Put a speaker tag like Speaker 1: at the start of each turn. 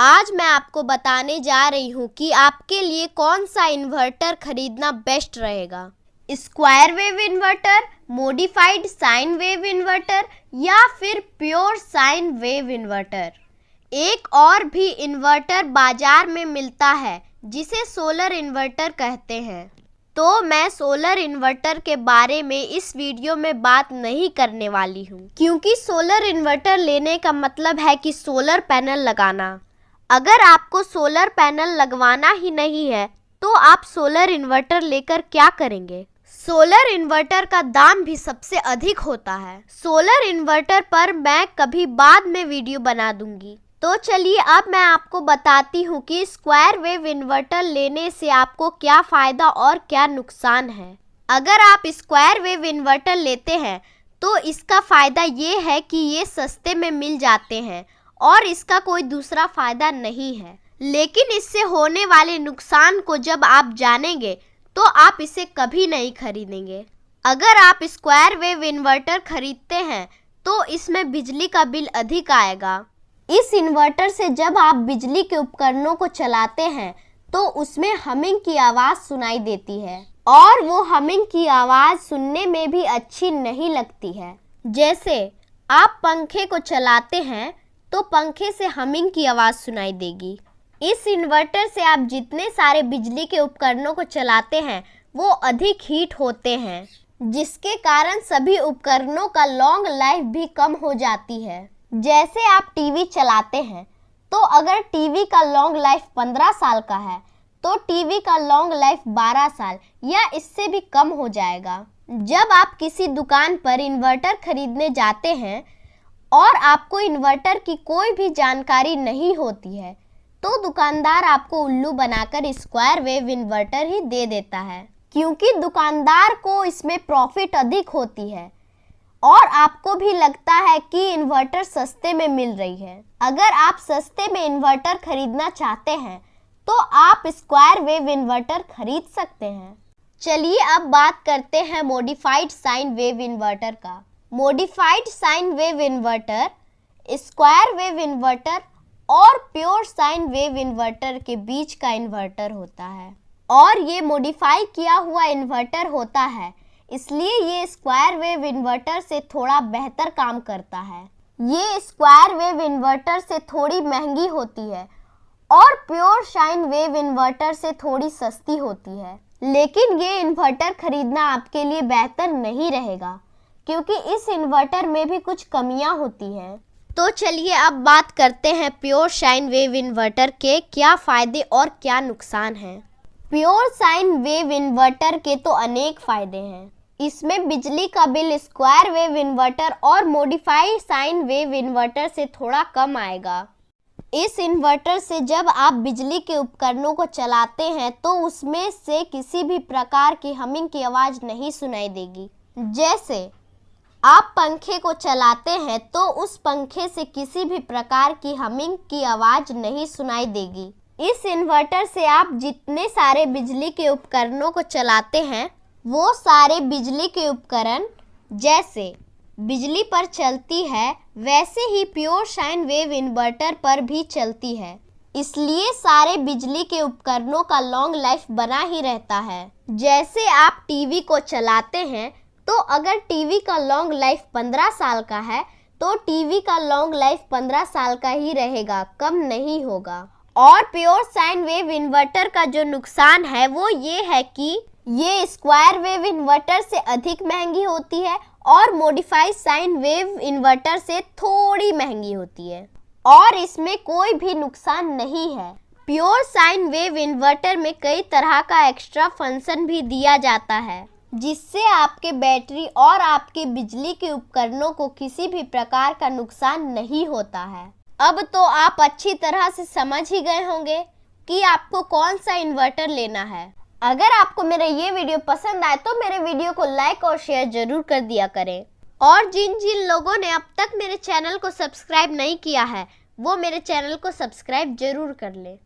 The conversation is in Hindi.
Speaker 1: आज मैं आपको बताने जा रही हूँ कि आपके लिए कौन सा इन्वर्टर खरीदना बेस्ट रहेगा। Square wave inverter, modified sine wave inverter या फिर प्योर साइन वेव इन्वर्टर। एक और भी इन्वर्टर बाजार में मिलता है जिसे सोलर इन्वर्टर कहते हैं। तो मैं सोलर इन्वर्टर के बारे में इस वीडियो में बात नहीं करने वाली हूँ, क्योंकि सोलर इन्वर्टर लेने का मतलब है कि सोलर पैनल लगाना। अगर आपको सोलर पैनल लगवाना ही नहीं है तो आप सोलर इन्वर्टर लेकर क्या करेंगे। सोलर इन्वर्टर का दाम भी सबसे अधिक होता है। सोलर इन्वर्टर पर मैं कभी बाद में वीडियो बना दूंगी। तो चलिए अब मैं आपको बताती हूँ कि स्क्वायर वेव इन्वर्टर लेने से आपको क्या फ़ायदा और क्या नुकसान है। अगर आप स्क्वायर वेव इन्वर्टर लेते हैं तो इसका फ़ायदा ये है कि ये सस्ते में मिल जाते हैं और इसका कोई दूसरा फ़ायदा नहीं है। लेकिन इससे होने वाले नुकसान को जब आप जानेंगे तो आप इसे कभी नहीं खरीदेंगे। अगर आप स्क्वायर वेव इन्वर्टर खरीदते हैं तो इसमें बिजली का बिल अधिक आएगा। इस इन्वर्टर से जब आप बिजली के उपकरणों को चलाते हैं तो उसमें हमिंग की आवाज़ सुनाई देती है और वो हमिंग की आवाज़ सुनने में भी अच्छी नहीं लगती है। जैसे आप पंखे को चलाते हैं तो पंखे से हमिंग की आवाज़ सुनाई देगी। इस इन्वर्टर से आप जितने सारे बिजली के उपकरणों को चलाते हैं वो अधिक हीट होते हैं, जिसके कारण सभी उपकरणों का लॉन्ग लाइफ भी कम हो जाती है। जैसे आप टीवी चलाते हैं तो अगर टीवी का लॉन्ग लाइफ 15 साल का है तो टीवी का लॉन्ग लाइफ 12 साल या इससे भी कम हो जाएगा। जब आप किसी दुकान पर इन्वर्टर खरीदने जाते हैं और आपको इन्वर्टर की कोई भी जानकारी नहीं होती है तो दुकानदार आपको उल्लू बनाकर स्क्वायर वेव इन्वर्टर ही दे देता है, क्योंकि दुकानदार को इसमें प्रॉफिट अधिक होती है और आपको भी लगता है कि इन्वर्टर सस्ते में मिल रही है। अगर आप सस्ते में इन्वर्टर खरीदना चाहते हैं तो आप स्क्वायर वेव इन्वर्टर खरीद सकते हैं। चलिए अब बात करते हैं मॉडिफाइड साइन वेव इन्वर्टर का। Modified sine wave inverter square wave inverter और प्योर साइन वेव इन्वर्टर के बीच का इन्वर्टर होता है और ये मॉडिफाई किया हुआ इन्वर्टर होता है, इसलिए ये स्क्वायर वेव इन्वर्टर से थोड़ा बेहतर काम करता है। ये स्क्वायर वेव इन्वर्टर से थोड़ी महंगी होती है और प्योर साइन वेव इन्वर्टर से थोड़ी सस्ती होती है। लेकिन ये इन्वर्टर खरीदना आपके लिए बेहतर नहीं रहेगा, क्योंकि इस इन्वर्टर में भी कुछ कमियां होती हैं। तो चलिए अब बात करते हैं प्योर साइन वेव इन्वर्टर के क्या फ़ायदे और क्या नुकसान हैं। प्योर साइन वेव इन्वर्टर के तो अनेक फ़ायदे हैं। इसमें बिजली का बिल स्क्वायर वेव इन्वर्टर और मॉडिफाइड साइन वेव इन्वर्टर से थोड़ा कम आएगा। इस इन्वर्टर से जब आप बिजली के उपकरणों को चलाते हैं तो उसमें से किसी भी प्रकार की हमिंग की आवाज़ नहीं सुनाई देगी। जैसे आप पंखे को चलाते हैं तो उस पंखे से किसी भी प्रकार की हमिंग की आवाज़ नहीं सुनाई देगी। इस इन्वर्टर से आप जितने सारे बिजली के उपकरणों को चलाते हैं वो सारे बिजली के उपकरण जैसे बिजली पर चलती है वैसे ही प्योर साइन वेव इन्वर्टर पर भी चलती है, इसलिए सारे बिजली के उपकरणों का लॉन्ग लाइफ बना ही रहता है। जैसे आप टीवी को चलाते हैं तो अगर टीवी का लॉन्ग लाइफ 15 साल का है तो टीवी का लॉन्ग लाइफ 15 साल का ही रहेगा, कम नहीं होगा। और प्योर साइन वेव इन्वर्टर का जो नुकसान है वो ये है कि ये स्क्वायर वेव इन्वर्टर से अधिक महंगी होती है और मॉडिफाइड साइन वेव इन्वर्टर से थोड़ी महंगी होती है और इसमें कोई भी नुकसान नहीं है। प्योर साइन वेव इन्वर्टर में कई तरह का एक्स्ट्रा फंक्शन भी दिया जाता है, जिससे आपके बैटरी और आपके बिजली के उपकरणों को किसी भी प्रकार का नुकसान नहीं होता है। अब तो आप अच्छी तरह से समझ ही गए होंगे कि आपको कौन सा इन्वर्टर लेना है। अगर आपको मेरा ये वीडियो पसंद आए तो मेरे वीडियो को लाइक और शेयर जरूर कर दिया करें और जिन जिन लोगों ने अब तक मेरे चैनल को सब्सक्राइब नहीं किया है वो मेरे चैनल को सब्सक्राइब जरूर कर लें।